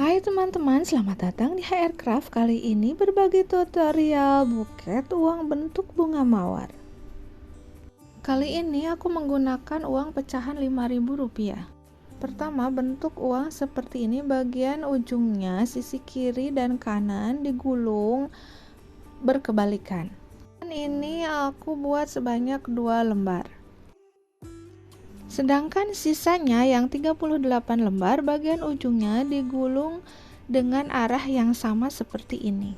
Hai teman-teman, selamat datang di HR Craft. Kali ini berbagi tutorial buket uang bentuk bunga mawar. Kali ini aku menggunakan uang pecahan Rp5.000. Pertama, bentuk uang seperti ini. Bagian ujungnya, sisi kiri dan kanan digulung berkebalikan. Dan ini aku buat sebanyak 2 lembar. Sedangkan sisanya yang 38 lembar, bagian ujungnya digulung dengan arah yang sama seperti ini.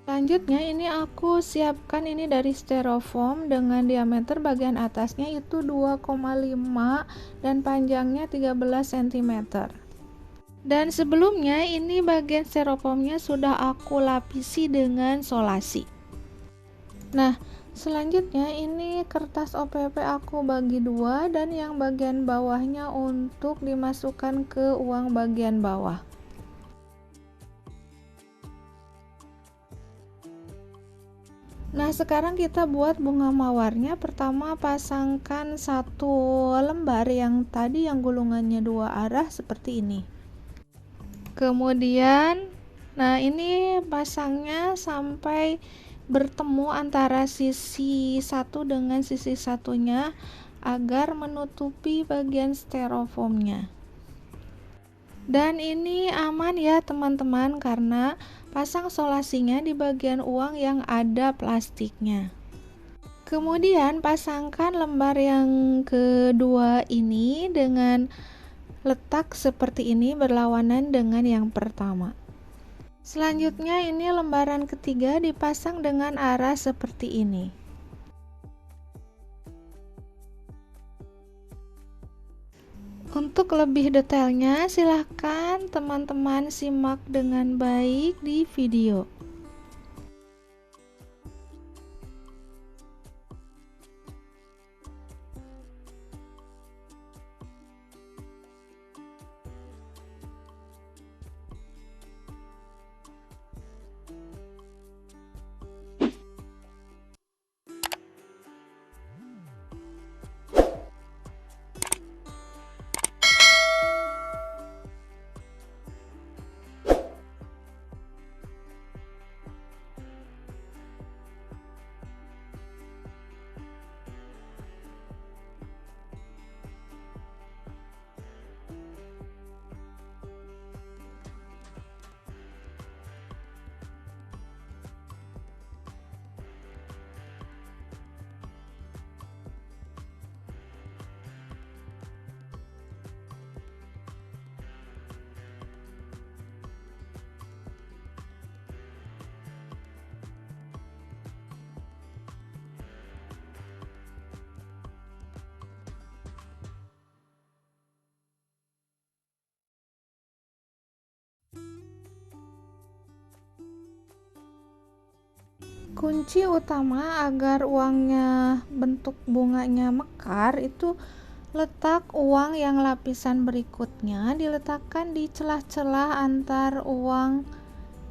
Selanjutnya ini aku siapkan ini dari styrofoam dengan diameter bagian atasnya itu 2,5 dan panjangnya 13 cm. Dan sebelumnya ini bagian styrofoamnya sudah aku lapisi dengan solasi. Nah, selanjutnya ini kertas OPP aku bagi 2 dan yang bagian bawahnya untuk dimasukkan ke uang bagian bawah. Nah, sekarang kita buat bunga mawarnya. Pertama, pasangkan 1 lembar yang tadi yang gulungannya 2 arah seperti ini. Kemudian, nah ini pasangnya sampai bertemu antara sisi satu dengan sisi satunya agar menutupi bagian styrofoamnya. Dan ini aman ya teman-teman, karena pasang solasinya di bagian uang yang ada plastiknya. Kemudian pasangkan lembar yang kedua ini dengan letak seperti ini berlawanan dengan yang pertama. Selanjutnya ini lembaran ketiga dipasang dengan arah seperti ini. Untuk lebih detailnya silahkan teman-teman simak dengan baik di video. Kunci utama agar uangnya bentuk bunganya mekar itu letak uang yang lapisan berikutnya diletakkan di celah-celah antar uang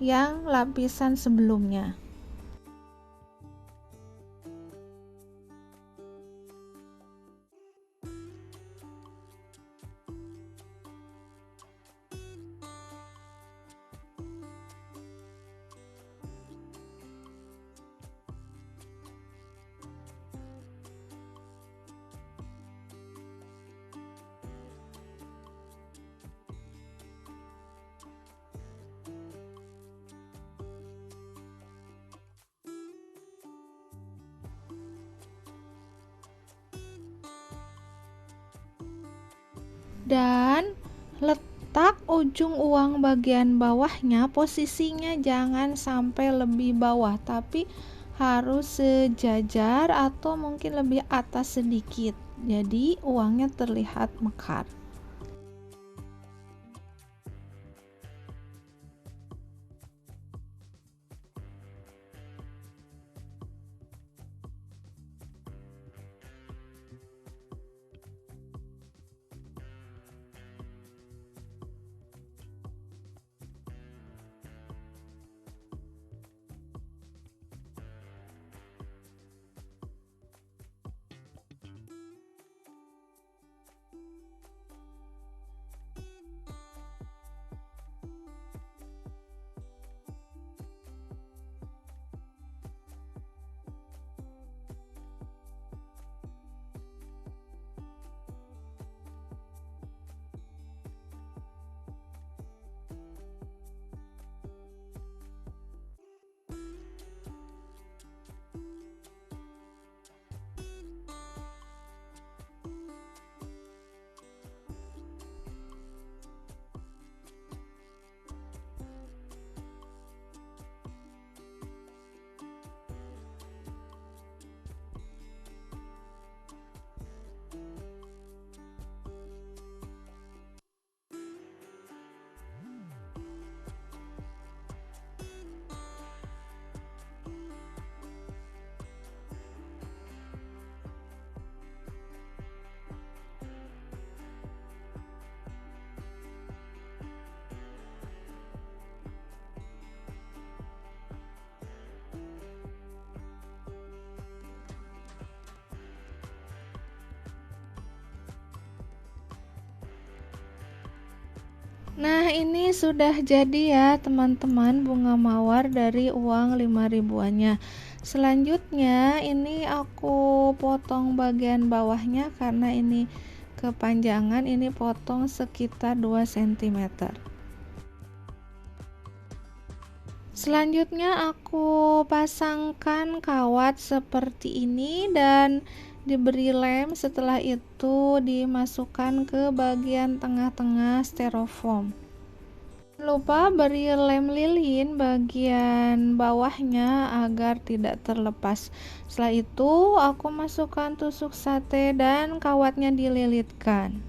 yang lapisan sebelumnya. Dan letak ujung uang bagian bawahnya, posisinya jangan sampai lebih bawah, tapi harus sejajar atau mungkin lebih atas sedikit, jadi uangnya terlihat mekar. Nah, ini sudah jadi ya teman-teman, bunga mawar dari uang 5 ribuannya. Selanjutnya ini aku potong bagian bawahnya karena ini kepanjangan, ini potong sekitar 2 cm. Selanjutnya aku pasangkan kawat seperti ini dan diberi lem. Setelah itu dimasukkan ke bagian tengah-tengah styrofoam. Jangan lupa beri lem lilin bagian bawahnya agar tidak terlepas. Setelah itu aku masukkan tusuk sate dan kawatnya dililitkan.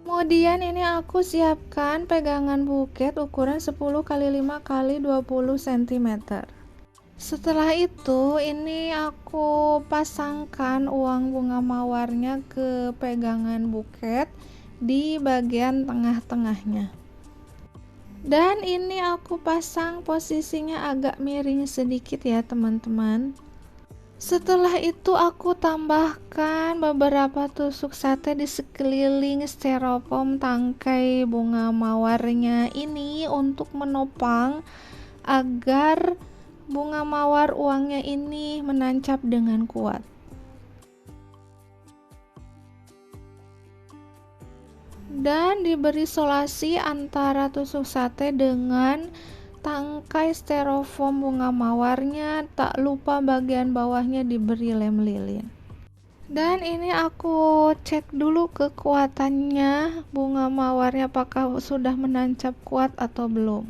Kemudian ini aku siapkan pegangan buket ukuran 10 x 5 x 20 cm. Setelah itu ini aku pasangkan uang bunga mawarnya ke pegangan buket di bagian tengah-tengahnya. Dan ini aku pasang posisinya agak miring sedikit ya teman-teman. Setelah itu aku tambahkan beberapa tusuk sate di sekeliling styrofoam tangkai bunga mawarnya ini untuk menopang agar bunga mawar uangnya ini menancap dengan kuat. Dan diberi isolasi antara tusuk sate dengan tangkai styrofoam bunga mawarnya, tak lupa bagian bawahnya diberi lem lilin. Dan ini aku cek dulu kekuatannya bunga mawarnya, apakah sudah menancap kuat atau belum.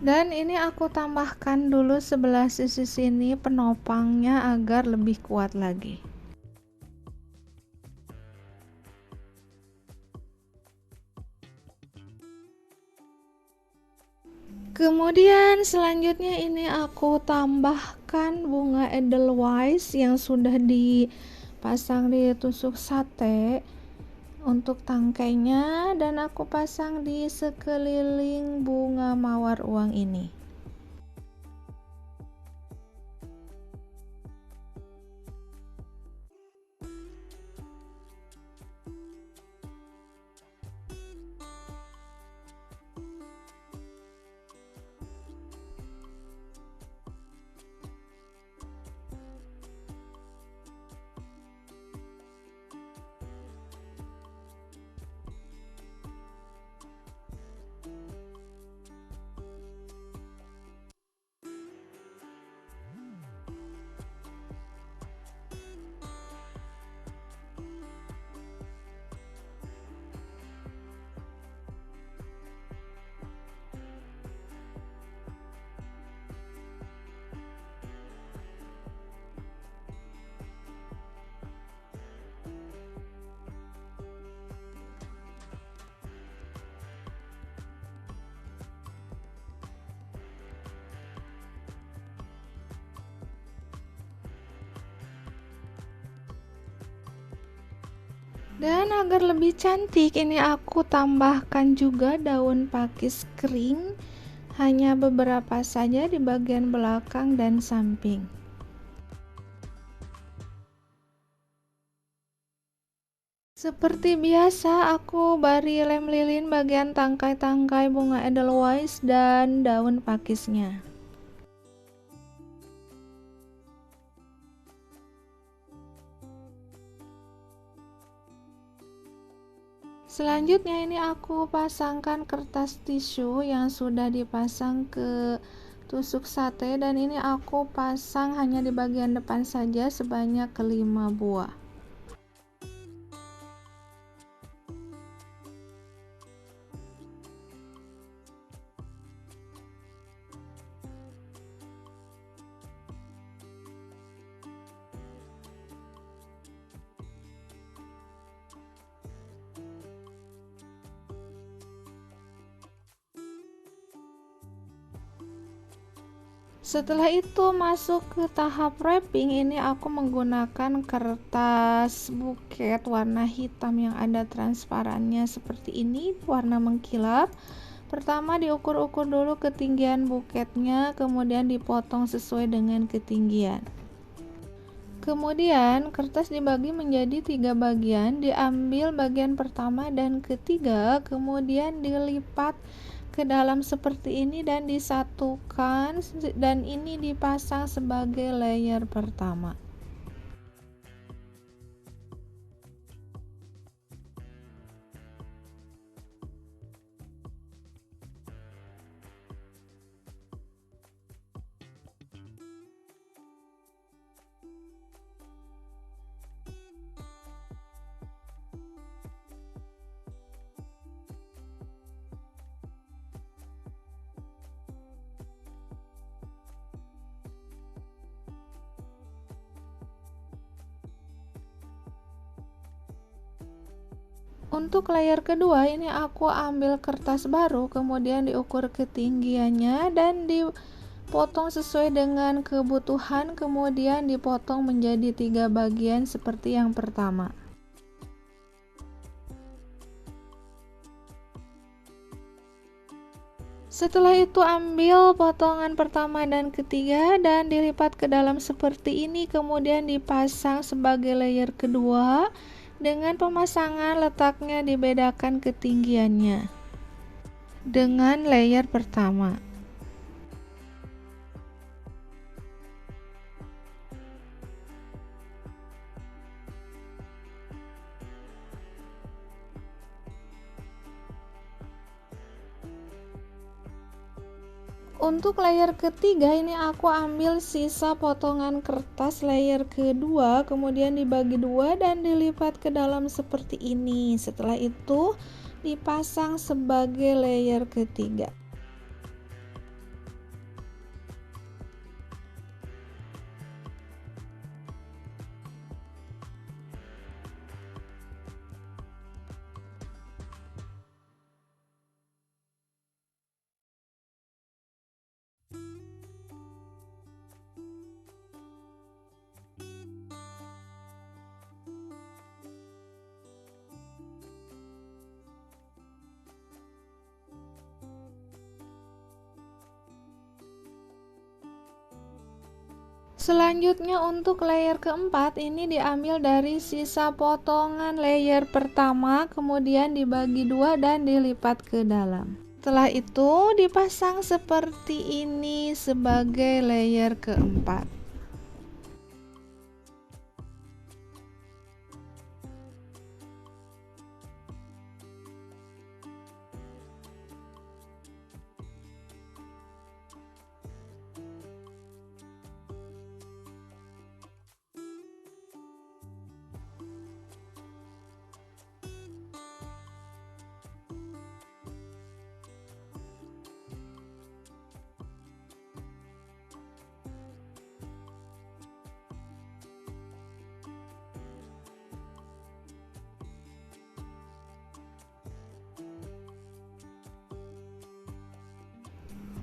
Dan ini aku tambahkan dulu sebelah sisi sini penopangnya agar lebih kuat lagi. Kemudian selanjutnya ini aku tambahkan bunga Edelweiss yang sudah dipasang di tusuk sate untuk tangkainya, dan aku pasang di sekeliling bunga mawar uang ini. Dan agar lebih cantik ini aku tambahkan juga daun pakis kering, hanya beberapa saja di bagian belakang dan samping. Seperti biasa aku beri lem lilin bagian tangkai-tangkai bunga Edelweiss dan daun pakisnya. Selanjutnya ini aku pasangkan kertas tisu yang sudah dipasang ke tusuk sate, dan ini aku pasang hanya di bagian depan saja sebanyak 5 buah. Setelah itu masuk ke tahap wrapping. Ini aku menggunakan kertas buket warna hitam yang ada transparannya seperti ini, warna mengkilap. Pertama diukur-ukur dulu ketinggian buketnya, kemudian dipotong sesuai dengan ketinggian. Kemudian, kertas dibagi menjadi 3 bagian, diambil bagian pertama dan ketiga, kemudian dilipat ke dalam seperti ini dan disatukan, dan ini dipasang sebagai layer pertama. Untuk layer kedua ini aku ambil kertas baru, kemudian diukur ketinggiannya dan dipotong sesuai dengan kebutuhan, kemudian dipotong menjadi 3 bagian seperti yang pertama. Setelah itu ambil potongan pertama dan ketiga dan dilipat ke dalam seperti ini, kemudian dipasang sebagai layer kedua. Dengan pemasangan letaknya dibedakan ketinggiannya dengan layer pertama. Untuk layer ketiga ini aku ambil sisa potongan kertas layer kedua, kemudian dibagi 2 dan dilipat ke dalam seperti ini. Setelah itu dipasang sebagai layer ketiga. Selanjutnya untuk layer keempat ini diambil dari sisa potongan layer pertama, kemudian dibagi 2 dan dilipat ke dalam. Setelah itu dipasang seperti ini sebagai layer keempat.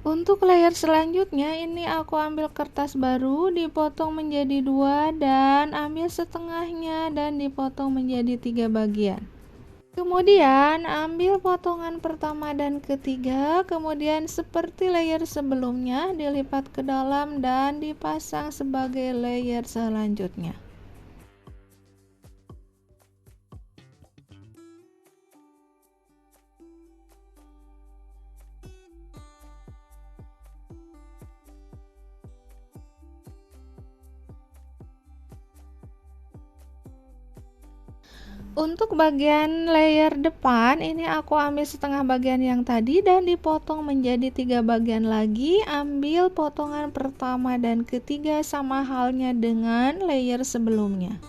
Untuk layer selanjutnya ini aku ambil kertas baru, dipotong menjadi 2 dan ambil setengahnya dan dipotong menjadi 3 bagian. Kemudian ambil potongan pertama dan ketiga, kemudian seperti layer sebelumnya dilipat ke dalam dan dipasang sebagai layer selanjutnya. Untuk bagian layer depan ini aku ambil setengah bagian yang tadi dan dipotong menjadi 3 bagian lagi. Ambil potongan pertama dan ketiga sama halnya dengan layer sebelumnya.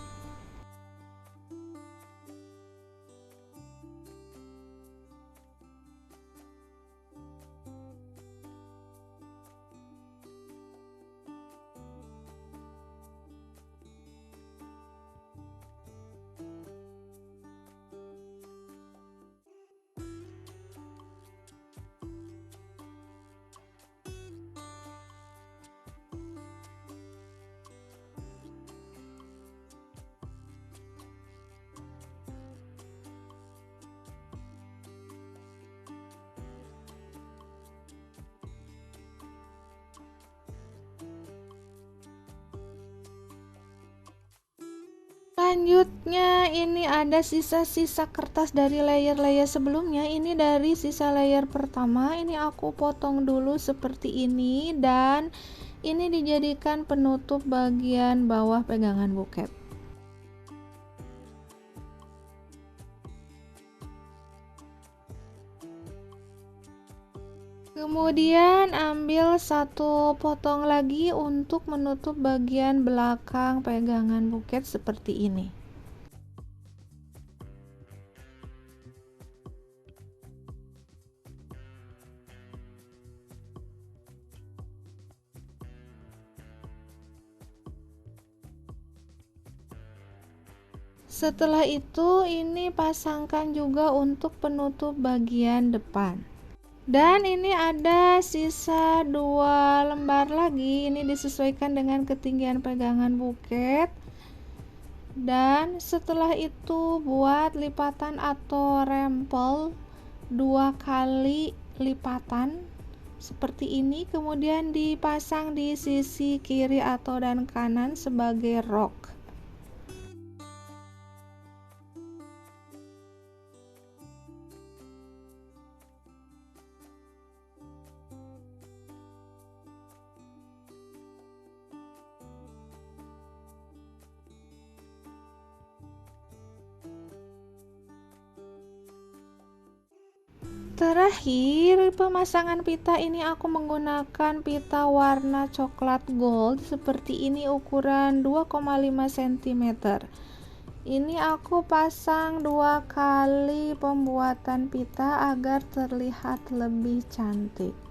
Selanjutnya ini ada sisa-sisa kertas dari layer-layer sebelumnya. Ini dari sisa layer pertama, ini aku potong dulu seperti ini dan ini dijadikan penutup bagian bawah pegangan buket. Kemudian ambil satu potong lagi untuk menutup bagian belakang pegangan buket seperti ini. Setelah itu ini pasangkan juga untuk penutup bagian depan. Dan ini ada sisa 2 lembar lagi, ini disesuaikan dengan ketinggian pegangan buket. Dan setelah itu buat lipatan atau rempel 2 kali lipatan seperti ini, kemudian dipasang di sisi kiri atau dan kanan sebagai rok. Terakhir, pemasangan pita ini aku menggunakan pita warna coklat gold seperti ini, ukuran 2,5 cm. Ini aku pasang 2 kali pembuatan pita agar terlihat lebih cantik.